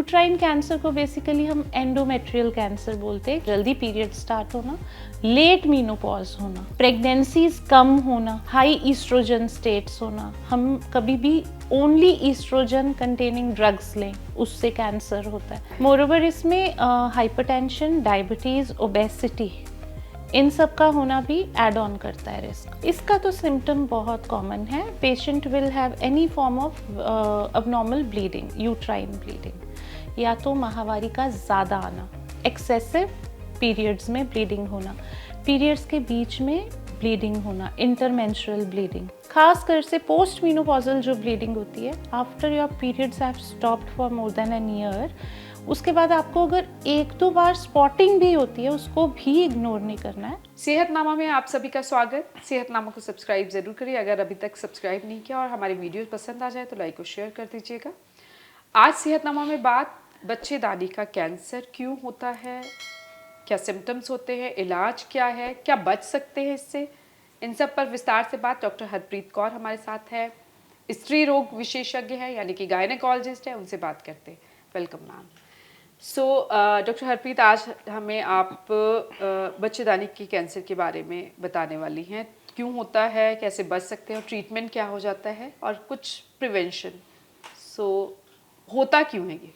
Uterine cancer को basically हम endometrial cancer बोलते हैं। जल्दी पीरियड स्टार्ट होना, लेट मीनोपॉज होना, प्रेगनेंसीज कम होना, हाई ईस्ट्रोजन स्टेट्स होना, हम कभी भी ओनली ईस्ट्रोजन कंटेनिंग ड्रग्स लें उससे कैंसर होता है। मोरोवर इसमें हाइपरटेंशन, डायबिटीज, ओबेसिटी, इन सब का होना भी एड ऑन करता है रिस्क। इसका तो सिम्टम बहुत कॉमन है। Patient will have any form of abnormal bleeding, uterine bleeding, या तो माहवारी का ज़्यादा आना, एक्सेसिव पीरियड्स में ब्लीडिंग होना, पीरियड्स के बीच में ब्लीडिंग होना, इंटरमेंस्ट्रुअल ब्लीडिंग, खास कर से पोस्ट मीनोपॉजल जो ब्लीडिंग होती है after your periods have stopped for more than an year, उसके बाद आपको अगर एक दो बार स्पॉटिंग भी होती है उसको भी इग्नोर नहीं करना है। सेहतनामा में आप सभी का स्वागत। सेहतनामा को सब्सक्राइब जरूर करिए अगर अभी तक सब्सक्राइब नहीं किया, और हमारी वीडियोस पसंद आ जाए तो लाइक और शेयर कर दीजिएगा। आज सेहतनामा में बात बच्चेदानी का कैंसर क्यों होता है, क्या सिम्टम्स होते हैं, इलाज क्या है, क्या बच सकते हैं इससे, इन सब पर विस्तार से बात डॉक्टर हरप्रीत कौर हमारे साथ है, स्त्री रोग विशेषज्ञ है यानी कि गायनेकोलॉजिस्ट है, उनसे बात करते हैं। Welcome ma'am. So doctor Harpreet, आज हमें आप बच्चेदानी की कैंसर के बारे में बताने वाली हैं। क्यों होता है, कैसे बच सकते हैं, और ट्रीटमेंट क्या हो जाता है, और कुछ प्रिवेंशन। सो होता क्यों है ये?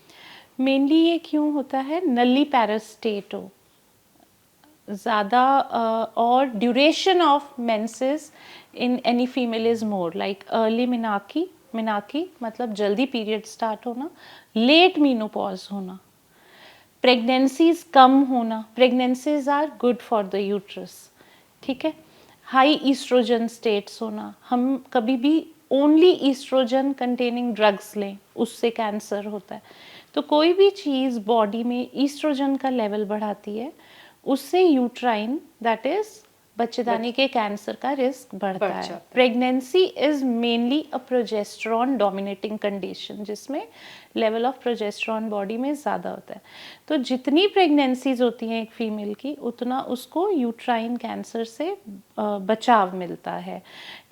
मेनली ये क्यों होता है, नली पैरास्टेटो ज़्यादा और duration of menses in any female is more, like early मिनाकी मतलब जल्दी पीरियड स्टार्ट होना, लेट मीनोपॉज होना, प्रेगनेंसीज कम होना, pregnancies are good for the uterus, ठीक है, हाई ईस्ट्रोजन स्टेट्स होना, हम कभी भी ओनली ईस्ट्रोजन कंटेनिंग ड्रग्स लें उससे कैंसर होता है। तो कोई भी चीज़ बॉडी में ईस्ट्रोजन का लेवल बढ़ाती है उससे यूट्राइन, दैट इज बच्चेदानी के कैंसर का रिस्क बढ़ता है। Pregnancy is mainly a progesterone dominating condition जिसमें लेवल ऑफ प्रोजेस्टेरॉन बॉडी में ज़्यादा होता है। तो जितनी प्रेगनेंसीज होती हैं एक फीमेल की, उतना उसको यूट्राइन कैंसर से बचाव मिलता है।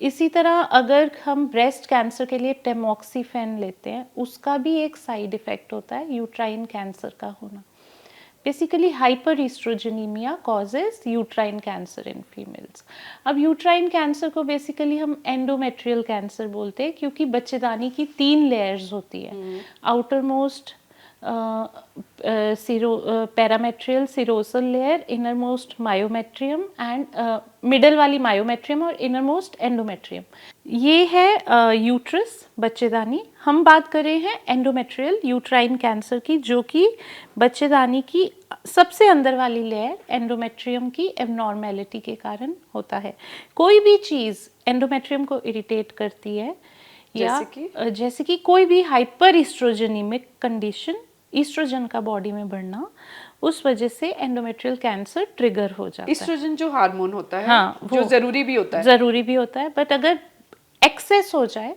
इसी तरह अगर हम ब्रेस्ट कैंसर के लिए टेमोक्सिफेन लेते हैं, उसका भी एक साइड इफ़ेक्ट होता है यूट्राइन कैंसर का होना। Basically hyper oestrogenaemia causes uterine cancer in females. अब यूट्राइन कैंसर को बेसिकली हम एंडोमेट्रियल कैंसर बोलते हैं क्योंकि बच्चेदानी की 3 लेयर्स होती है। Outer most parametrial serosal layer, inner most myometrium and middle वाली मायोमेट्रियम और इनर मोस्ट एंडोमेट्रियम। ये है यूट्रस, बच्चेदानी। हम बात कर रहे हैं एंडोमेट्रियल यूट्राइन कैंसर की, जो कि बच्चेदानी की सबसे अंदर वाली लेयर एंडोमेट्रियम की एबनॉर्मेलिटी के कारण होता है। कोई भी चीज़ एंडोमेट्रियम को इरिटेट करती है, या जैसे कि कोई भी हाइपर ईस्ट्रोजेनिमिक कंडीशन, ईस्ट्रोजन का बॉडी में बढ़ना, उस वजह से एंडोमेट्रियल कैंसर ट्रिगर हो जाता है। ईस्ट्रोजन जो हार्मोन होता है, हाँ, जो जरूरी भी होता है, बट अगर एक्सेस हो जाए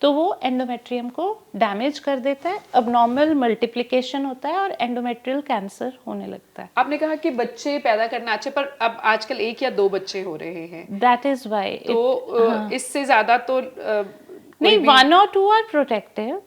तो वो एंडोमेट्रियम को डैमेज कर देता है, अबनॉर्मल मल्टीप्लिकेशन होता है और एंडोमेट्रियल कैंसर होने लगता है। आपने कहा कि बच्चे पैदा करना अच्छे, पर अब आजकल 1 या 2 बच्चे हो रहे हैं, दैट इज वाई। तो इससे ज्यादा तो नहीं, 1 और 2 आर प्रोटेक्टिव,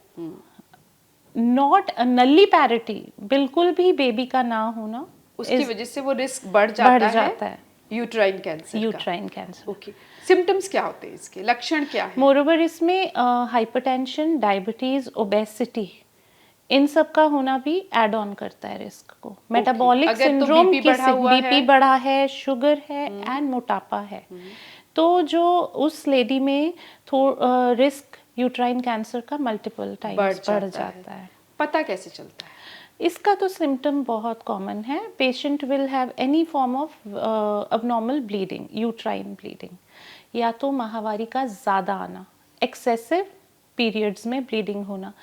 नॉट नली पैरिटी, बिल्कुल भी बेबी का ना होना, उसकी वजह से वो रिस्क बढ़ जाता है यूट्राइन कैंसर। ओके, सिम्टम्स क्या होते हैं इसके, लक्षण क्या है? मोरोवर इसमें हाइपरटेंशन, डायबिटीज, ओबेसिटी, इन सब का होना भी एड ऑन करता है रिस्क को। मेटाबॉलिक सिंड्रोम, बीपी बढ़ा है, शुगर है एंड मोटापा है, तो जो उस लेडी में रिस्क यूट्राइन कैंसर का मल्टीपल टाइम्स बढ़ जाता है। पता कैसे चलता है इसका? तो सिम्टम बहुत कॉमन है। Patient will have any form of abnormal bleeding, uterine bleeding, या तो माहवारी का ज़्यादा आना, एक्सेसिव पीरियड्स में ब्लीडिंग होना,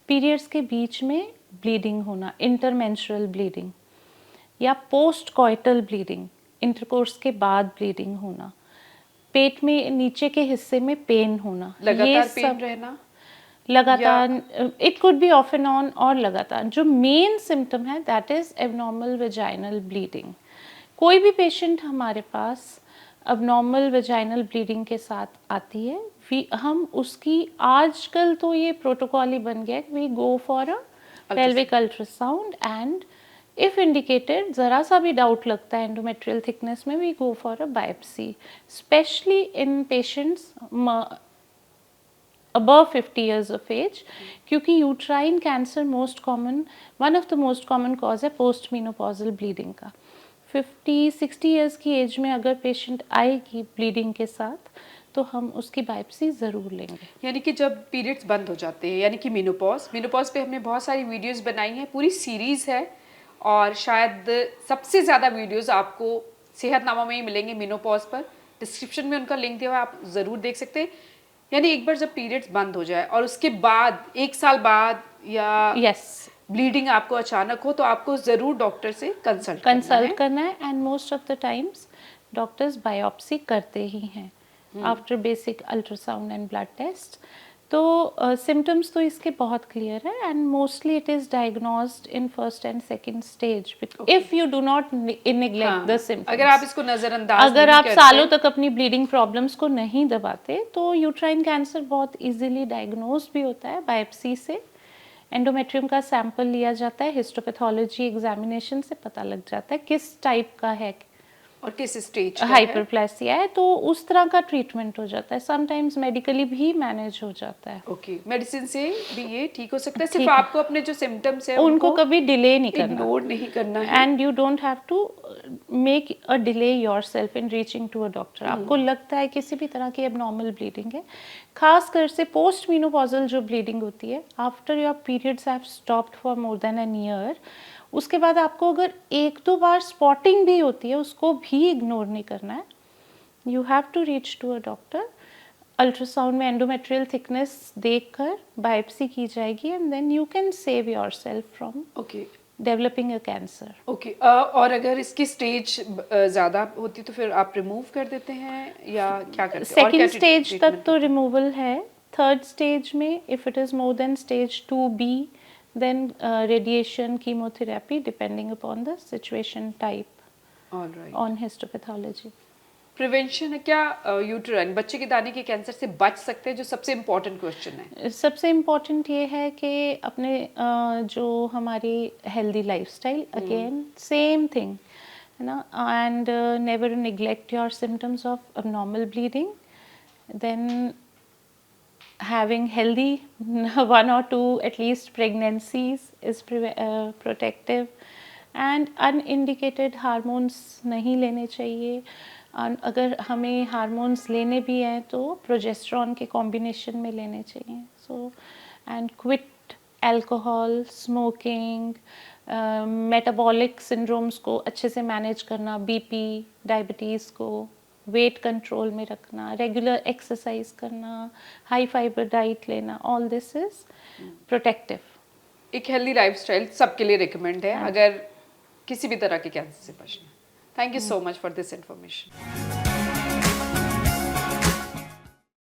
पीरियड्स के बीच में ब्लीडिंग होना, इंटरमेंस्ट्रुअल ब्लीडिंग, या पोस्ट कॉइटल ब्लीडिंग, इंटरकोर्स के बाद ब्लीडिंग होना, पेट में नीचे के हिस्से में पेन होना, लगातार पेन रहना, लगातार, it could be of and on, और लगातार। जो मेन सिम्टम है that is abnormal vaginal bleeding. कोई भी पेशेंट हमारे पास अबनॉर्मल वेजाइनल ब्लीडिंग के साथ आती है, हम उसकी, आजकल तो ये प्रोटोकॉल ही बन गया है, we go for a pelvic ultrasound, and if indicated ज़रा सा भी डाउट लगता है endometrial thickness में, we go for a biopsy, especially in patients above 50 years of age, क्योंकि uterine cancer one of the most common cause है post menopausal bleeding का. 50-60 years की एज में अगर पेशेंट आएगी ब्लीडिंग के साथ तो हम उसकी बायोप्सी ज़रूर लेंगे. यानी कि जब पीरियड्स बंद हो जाते हैं, यानी कि मेनोपॉज पे हमने बहुत सारी वीडियोस बनाई हैं, पूरी सीरीज है, और शायद सबसे ज़्यादा वीडियोस आपको सेहतनामा में ही मिलेंगे मेनोपॉज पर. डिस्क्रिप्शन में उनका लिंक दिया हुआ है, आप ज़रूर देख सकते हैं. यानी एक बार जब पीरियड्स बंद हो जाए और उसके बाद 1 साल बाद या ब्लीडिंग आपको अचानक हो, तो आपको ज़रूर डॉक्टर से कंसल्ट करना है. And most of the times doctors biopsy करते ही हैं after basic ultrasound and blood test. तो सिम्टम्स तो इसके बहुत क्लियर है, and mostly it is diagnosed in first and second stage if you do not neglect the symptoms. अगर आप इसको नजरअंदाज अगर आप सालों तक अपनी ब्लीडिंग प्रॉब्लम्स को नहीं दबाते तो यूट्राइन कैंसर बहुत इजीली डायग्नोज भी होता है बायोप्सी से. एंडोमेट्रियम का सैंपल लिया जाता है, हिस्टोपैथोलॉजी एग्जामिनेशन से पता लग जाता है किस टाइप का है और किस स्टेज हाइपरप्लेसिया है, तो उस तरह का ट्रीटमेंट हो जाता है. समटाइम्स मेडिकली भी मैनेज हो जाता है. ओके, मेडिसिन से भी ये ठीक हो सकता है. सिर्फ आपको अपने जो सिम्टम्स है उनको कभी डिले नहीं करना, इग्नोर नहीं करना है. And you don't have to make a delay yourself in reaching to a doctor. आपको लगता है किसी भी तरह की एबनॉर्मल ब्लीडिंग है, खास कर से पोस्ट मेनोपॉजल जो ब्लीडिंग होती है after your periods have stopped for more than an year, उसके बाद आपको अगर 1-2 बार स्पॉटिंग भी होती है उसको भी इग्नोर नहीं करना है. You have to reach to a doctor. Ultrasound में एंडोमेट्रियल थिकनेस देखकर बायोप्सी की जाएगी, and then you can save yourself from developing a cancer. Okay, और अगर इसकी स्टेज ज़्यादा होती तो फिर आप रिमूव कर देते हैं या क्या करते हैं? सेकेंड स्टेज तक तो रिमूवल है. थर्ड स्टेज में if it is more than stage 2B, then radiation, chemotherapy, depending upon the situation type. All right. On histopathology. Prevention है क्या यूट्राइन बच्चे के दाने के कैंसर से बच सकते हैं, जो सबसे इम्पोर्टेंट क्वेश्चन है. सबसे इम्पोर्टेंट ये है कि अपने जो हमारी healthy lifestyle, again same thing है ना, and never neglect your symptoms of abnormal bleeding. Then having healthy 1 or 2 at least pregnancies is protective, and unindicated hormones नहीं लेने चाहिए. अगर हमें हार्मोन्स लेने भी हैं तो प्रोजेस्टेरॉन के कॉम्बिनेशन में लेने चाहिए. So and quit alcohol, smoking, metabolic syndromes को अच्छे से मैनेज करना, बीपी, डायबिटीज़ को वेट कंट्रोल में रखना, रेगुलर एक्सरसाइज करना, हाई फाइबर डाइट लेना, ऑल दिस इज प्रोटेक्टिव. एक हेल्दी लाइफस्टाइल सबके लिए रिकमेंड है अगर किसी भी तरह के कैंसर से बचना. Thank you so much for this information.